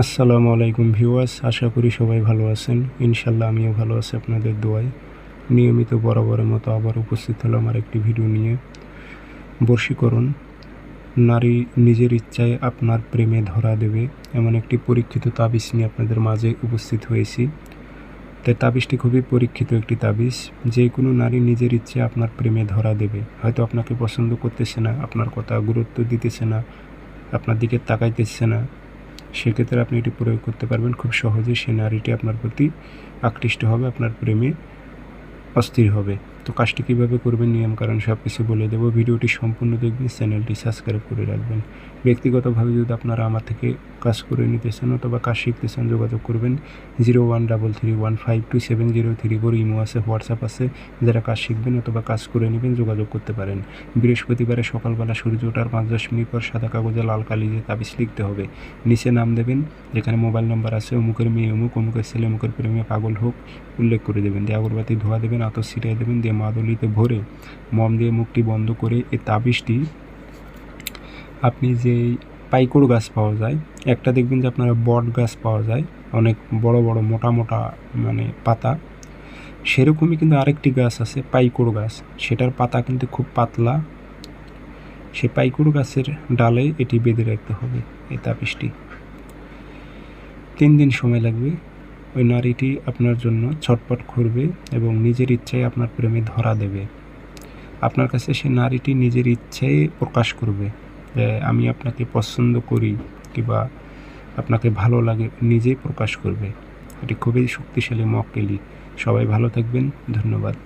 আসসালামু আলাইকুম ভিউয়ার্স, আশা করি সবাই ভালো আছেন। ইনশাল্লাহ আমিও ভালো আছি আপনাদের দোয়ায়। নিয়মিত বরাবরের মতো আবার উপস্থিত হলাম আর একটি ভিডিও নিয়ে। বশীকরণ, নারী নিজের ইচ্ছায় আপনার প্রেমে ধরা দেবে এমন একটি পরীক্ষিত তাবিজ নিয়ে আপনাদের মাঝে উপস্থিত হয়েছি। তাই তাবিজটি খুবই পরীক্ষিত একটি তাবিজ। যে কোনো নারী নিজের ইচ্ছে আপনার প্রেমে ধরা দেবে। হয়তো আপনাকে পছন্দ করতেছে না, আপনার কথা গুরুত্ব দিতেছে না, আপনার দিকে তাকাইতেছে না, সেক্ষেত্রে আপনি এটি প্রয়োগ করতে পারবেন খুব সহজে। সে নারীটি আপনার প্রতি আকৃষ্ট হবে, আপনার প্রেমে অস্থির হবে। তো কাজটি কীভাবে করবেন, নিয়মকানুন সব কিছু বলে দেবো। ভিডিওটি সম্পূর্ণ দেখবেন, চ্যানেলটি সাবস্ক্রাইব করে রাখবেন। ব্যক্তিগতভাবে যদি আপনারা আমার থেকে কাজ করে নিতে চান অথবা কাজ শিখতে চান, যোগাযোগ করবেন 0133152703। ইমো আছে, হোয়াটসঅ্যাপ আছে। যারা কাজ শিখবেন অথবা কাজ করে নেবেন যোগাযোগ করতে পারেন। বৃহস্পতিবারে সকালবেলা সূর্য ওঠার 5-10 মিনিট পর সাদা কাগজে লাল কালি দিয়ে তাবিজ লিখতে হবে। নিচে নাম দেবেন, যেখানে মোবাইল নাম্বার আছে, অমুকের মেয়ে অমুক, অমুকের ছেলে অমুকের প্রেমে পাগল হোক উল্লেখ করে দেবেন। দিয়ে আগরবাতি ধোয়া দেবেন, আতর ছিটিয়ে দেবেন, দিয়ে মাদুলিতে ভরে মম দিয়ে মুখটি বন্ধ করে এই তাবিজটি আপনি যে পাইকড় গাছ পাওয়া যায়, একটা দেখবেন যে আপনারা বট গাছ পাওয়া যায়, অনেক বড় বড় মোটা মোটা পাতা, সেরকমই কিন্তু আরেকটি গাছ আছে পাইকড় গাছ, সেটার পাতা কিন্তু খুব পাতলা। সে পাইকড় গাছের ডালে এটি বেঁধে রাখতে হবে এই তাবিজটি। 3 দিন সময় লাগবে। ওই নারীটি আপনার জন্য ছটপট করবে এবং নিজের ইচ্ছায় আপনার প্রেমে ধরা দেবে। আপনার কাছে সে নারীটি নিজের ইচ্ছায় প্রকাশ করবে যে আমি আপনাকে পছন্দ করি কিংবা আপনাকে ভালো লাগে, নিজেই প্রকাশ করবে। এটি খুবই শক্তিশালী মক্কেলি। সবাই ভালো থাকবেন, ধন্যবাদ।